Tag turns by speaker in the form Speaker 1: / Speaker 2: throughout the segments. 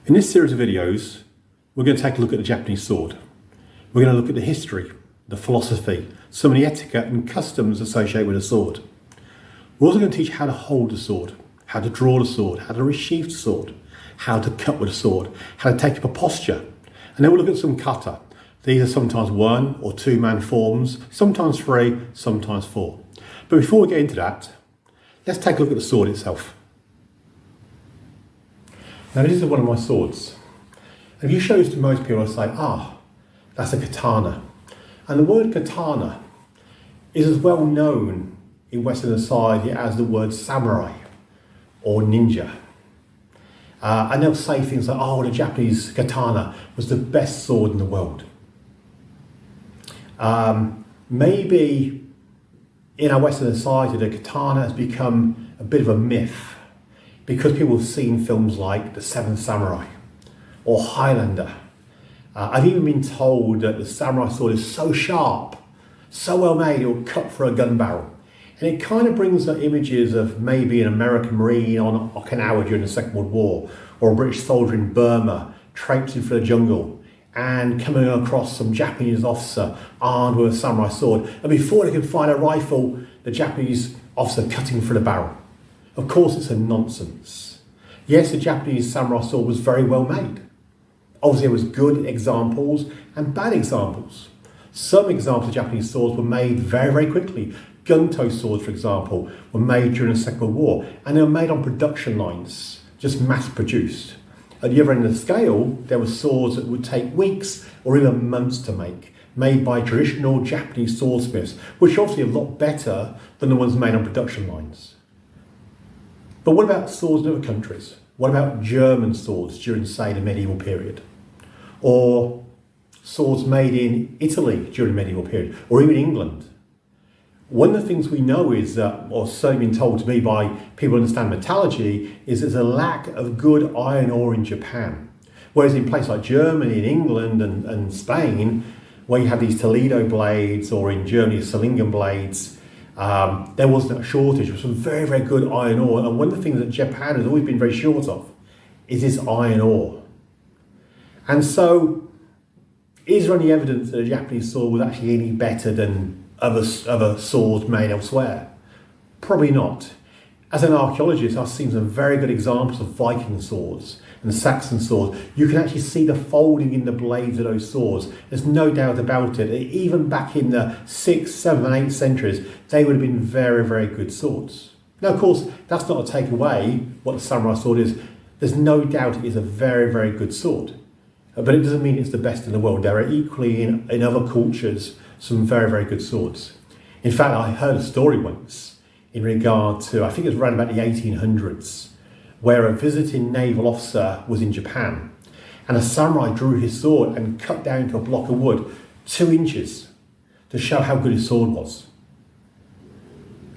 Speaker 1: In this series of videos, we're going to take a look at the Japanese sword. We're going to look at the history, the philosophy, some of the etiquette and customs associated with a sword. We're also going to teach how to hold the sword, how to draw the sword, how to resheath the sword, how to cut with a sword, how to take up a posture. And then we'll look at some kata. These are sometimes 1 or 2 man forms, sometimes 3, sometimes 4. But before we get into that, let's take a look at the sword itself. Now this is one of my swords. If you show this to most people, they'll say, that's a katana. And the word katana is as well known in Western society as the word samurai or ninja. And they'll say things like, the Japanese katana was the best sword in the world. Maybe in our Western society, the katana has become a bit of a myth because people have seen films like The Seventh Samurai or Highlander. I've even been told that the samurai sword is so sharp, so well made, it will cut for a gun barrel. And it kind of brings up images of maybe an American Marine on Okinawa during the Second World War, or a British soldier in Burma traipsing through the jungle and coming across some Japanese officer armed with a samurai sword. And before they can find a rifle, the Japanese officer cutting through the barrel. Of course, it's a nonsense. Yes, the Japanese samurai sword was very well made. Obviously, there was good examples and bad examples. Some examples of Japanese swords were made very, very quickly. Gunto swords, for example, were made during the Second World War, and they were made on production lines, just mass-produced. At the other end of the scale, there were swords that would take weeks or even months to make, made by traditional Japanese swordsmiths, which are obviously a lot better than the ones made on production lines. But what about swords in other countries? What about German swords during, say, the medieval period? Or swords made in Italy during the medieval period, or even England? One of the things we know is, or certainly been told to me by people who understand metallurgy, is there's a lack of good iron ore in Japan. Whereas in places like Germany and England and Spain, where you have these Toledo blades, or in Germany, Solingen blades, there wasn't a shortage of some very, very good iron ore. And one of the things that Japan has always been very short of is this iron ore. And so, is there any evidence that a Japanese sword was actually any better than other swords made elsewhere? Probably not. As an archaeologist, I've seen some very good examples of Viking swords and Saxon swords. You can actually see the folding in the blades of those swords. There's no doubt about it. Even back in the 6th, 7th and 8th centuries, they would have been very, very good swords. Now, of course, that's not to take away what the samurai sword is. There's no doubt it is a very, very good sword. But it doesn't mean it's the best in the world. There are equally, in other cultures, some very, very good swords. In fact, I heard a story once in regard to, I think it was around about the 1800s, where a visiting naval officer was in Japan and a samurai drew his sword and cut down to a block of wood 2 inches to show how good his sword was.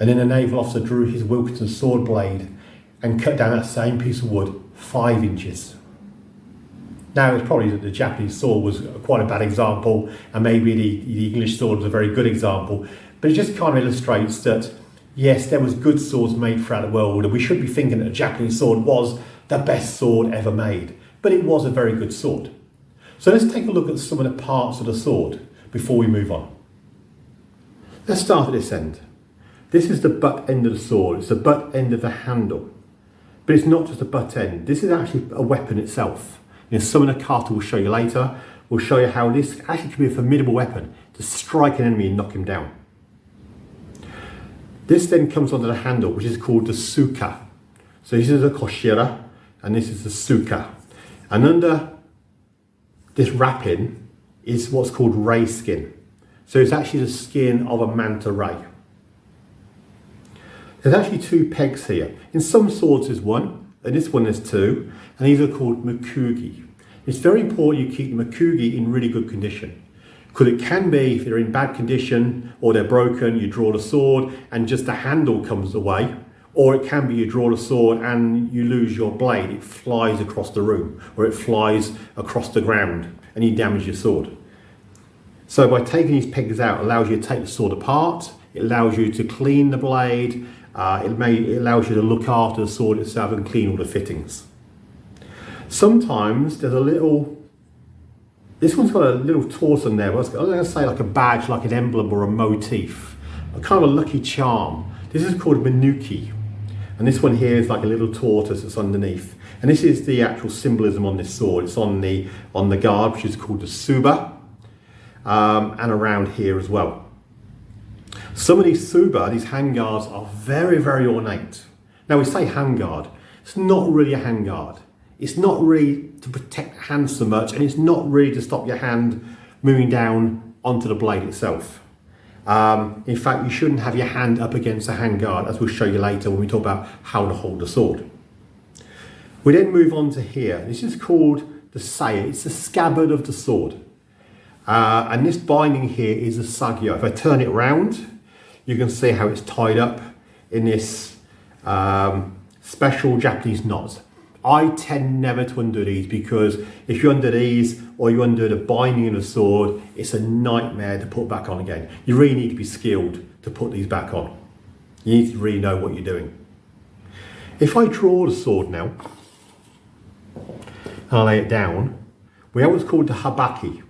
Speaker 1: And then a naval officer drew his Wilkinson sword blade and cut down that same piece of wood 5 inches. Now, it's probably that the Japanese sword was quite a bad example, and maybe the English sword was a very good example, but it just kind of illustrates that, yes, there was good swords made throughout the world, and we should be thinking that a Japanese sword was the best sword ever made, but it was a very good sword. So let's take a look at some of the parts of the sword before we move on. Let's start at this end. This is the butt end of the sword. It's the butt end of the handle, but it's not just a butt end. This is actually a weapon itself. Some of the kata we'll show you later will show you how this actually can be a formidable weapon to strike an enemy and knock him down. This then comes onto the handle, which is called the tsuka. So this is the koshira and this is the tsuka. And under this wrapping is what's called ray skin. So it's actually the skin of a manta ray. There's actually 2 pegs here. In some swords there's 1, and this one there's 2, and these are called makugi. It's very important you keep the makugi in really good condition, because it can be, if they're in bad condition or they're broken, you draw the sword and just the handle comes away, or it can be you draw the sword and you lose your blade, it flies across the room or it flies across the ground and you damage your sword. So by taking these pegs out, it allows you to take the sword apart, it allows you to clean the blade, it allows you to look after the sword itself and clean all the fittings. Sometimes there's a little, this one's got a little torso in there, but I'm going to say like a badge, like an emblem or a motif, a kind of a lucky charm. This is called Menuki, and this one here is like a little tortoise that's underneath. And this is the actual symbolism on this sword. It's on the guard, which is called the Tsuba, and around here as well. Some of these Tsuba, these handguards, are very, very ornate. Now we say handguard, it's not really a handguard. It's not really to protect the hand so much, and it's not really to stop your hand moving down onto the blade itself. In fact, you shouldn't have your hand up against a handguard, as we'll show you later when we talk about how to hold the sword. We then move on to here. This is called the saya. It's the scabbard of the sword. And this binding here is a sagyo. If I turn it round, you can see how it's tied up in this special Japanese knot. I tend never to undo these, because if you undo these or you undo the binding of the sword, it's a nightmare to put back on again. You really need to be skilled to put these back on. You need to really know what you're doing. If I draw the sword now, and I lay it down, we have what's called the habaki.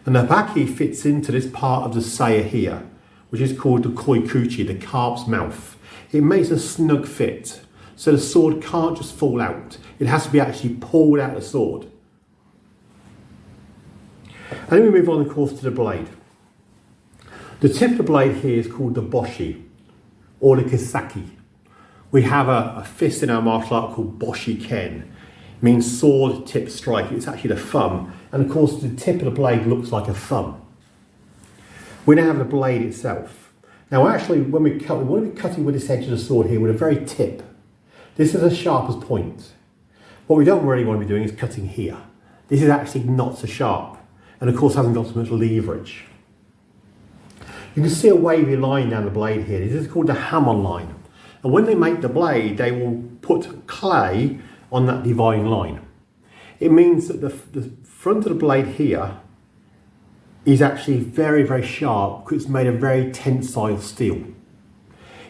Speaker 1: And the habaki fits into this part of the saya here, which is called the koikuchi, the calf's mouth. It makes a snug fit, so the sword can't just fall out. It has to be actually pulled out of the sword. And then we move on, of course, to the blade. The tip of the blade here is called the boshi, or the kisaki. We have a fist in our martial art called boshi ken. It means sword tip strike. It's actually the thumb. And of course, the tip of the blade looks like a thumb. We now have the blade itself. Now actually, when we cut, we want to be cutting with this edge of the sword here with a very tip. This is as sharp as point. What we don't really want to be doing is cutting here. This is actually not so sharp, and of course hasn't got so much leverage. You can see a wavy line down the blade here. This is called the hamon line. And when they make the blade, they will put clay on that dividing line. It means that the front of the blade here is actually very, very sharp, because it's made of very tensile steel.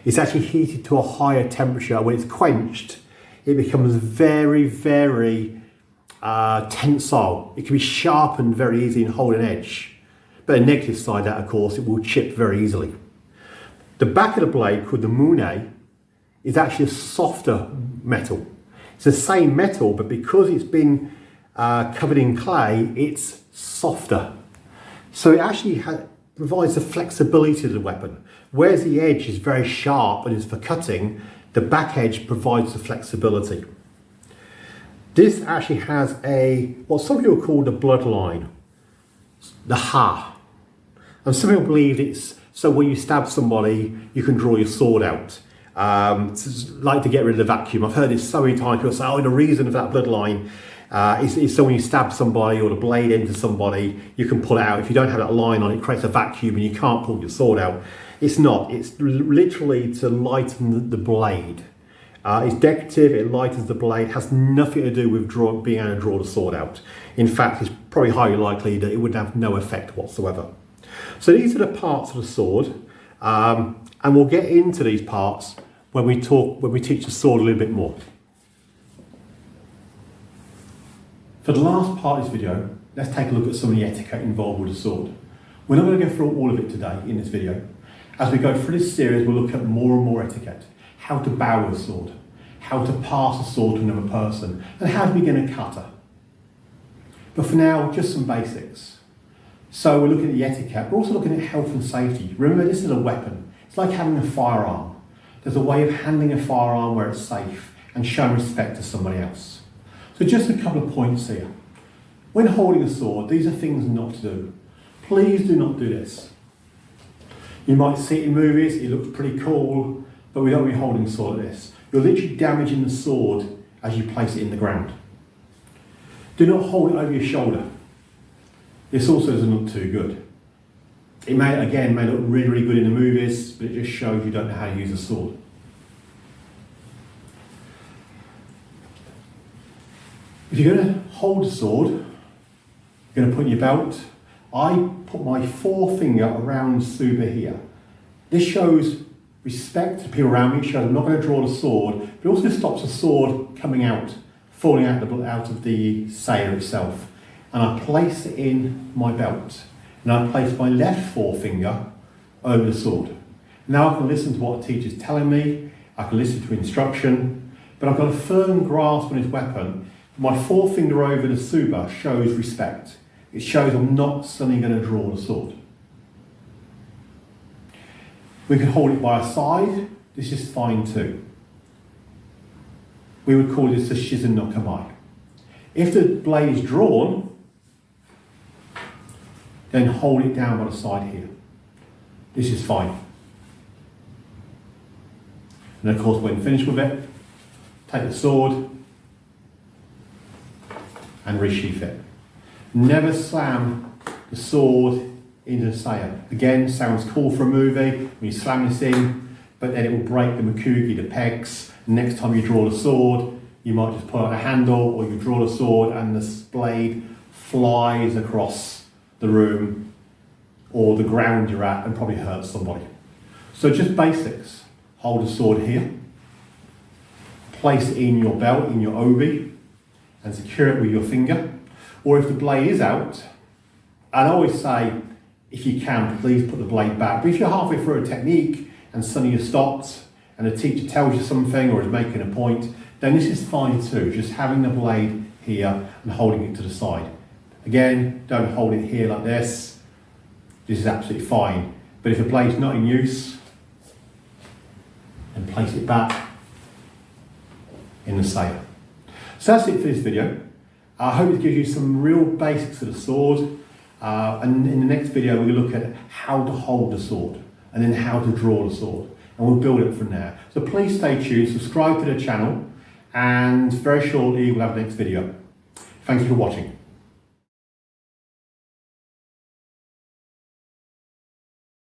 Speaker 1: It's actually heated to a higher temperature. When it's quenched, it becomes very, very tensile. It can be sharpened very easily and hold an edge. But the negative side of that, of course, it will chip very easily. The back of the blade, called the mune, is actually a softer metal. It's the same metal, but because it's been covered in clay, it's softer. So it actually provides the flexibility to the weapon. Whereas the edge is very sharp and is for cutting, the back edge provides the flexibility. This actually has what some people call the bloodline, the ha. And some people believe it's so when you stab somebody, you can draw your sword out. It's like to get rid of the vacuum. I've heard this so many times. People say, oh, the reason of that bloodline is so when you stab somebody or the blade into somebody, you can pull it out. If you don't have that line on, it creates a vacuum and you can't pull your sword out. It's not. It's literally to lighten the blade. It's decorative, it lightens the blade, has nothing to do with being able to draw the sword out. In fact, it's probably highly likely that it would have no effect whatsoever. So these are the parts of the sword, and we'll get into these parts when we teach the sword a little bit more. For the last part of this video, let's take a look at some of the etiquette involved with the sword. We're not going to go through all of it today in this video. As we go through this series, we'll look at more and more etiquette. How to bow with a sword, how to pass a sword to another person, and how to begin a cutter. But for now, just some basics. So we're looking at the etiquette, we're also looking at health and safety. Remember, this is a weapon. It's like having a firearm. There's a way of handling a firearm where it's safe and showing respect to somebody else. So just a couple of points here. When holding a sword, these are things not to do. Please do not do this. You might see it in movies, it looks pretty cool, but we don't be holding a sword like this. You're literally damaging the sword as you place it in the ground. Do not hold it over your shoulder. This also doesn't look too good. It may look really, really good in the movies, but it just shows you don't know how to use a sword. If you're going to hold a sword, you're going to put in your belt. I put my forefinger around Tsuba here. This shows respect to people around me. It shows I'm not going to draw the sword, but it also stops the sword coming out falling out of the saya itself. And I place it in my belt. And I place my left forefinger over the sword. Now I can listen to what the teacher's telling me, I can listen to instruction, but I've got a firm grasp on his weapon. My forefinger over the tsuba shows respect. It shows I'm not suddenly going to draw the sword. We can hold it by our side. This is fine too. We would call this the Shizen no Kamae. If the blade is drawn, then hold it down by the side here. This is fine. And of course, when finished with it, take the sword and resheath it. Never slam the sword into the saya. Again, sounds cool for a movie when you slam this in, but then it will break the makugi, the pegs. Next time you draw the sword, you might just pull out a handle, or you draw the sword and the blade flies across the room or the ground you're at and probably hurts somebody. So just basics. Hold the sword here, place it in your belt, in your obi, and secure it with your finger. Or if the blade is out, I'd always say, if you can, please put the blade back. But if you're halfway through a technique and suddenly you're stopped and the teacher tells you something or is making a point, then this is fine too, just having the blade here and holding it to the side. Again, don't hold it here like this. This is absolutely fine. But if the blade's not in use, and place it back in the saya. So that's it for this video. I hope it gives you some real basics of the sword. And in the next video, we're going to look at how to hold the sword and then how to draw the sword. And we'll build it from there. So please stay tuned, subscribe to the channel, and very shortly we'll have the next video. Thank you for watching.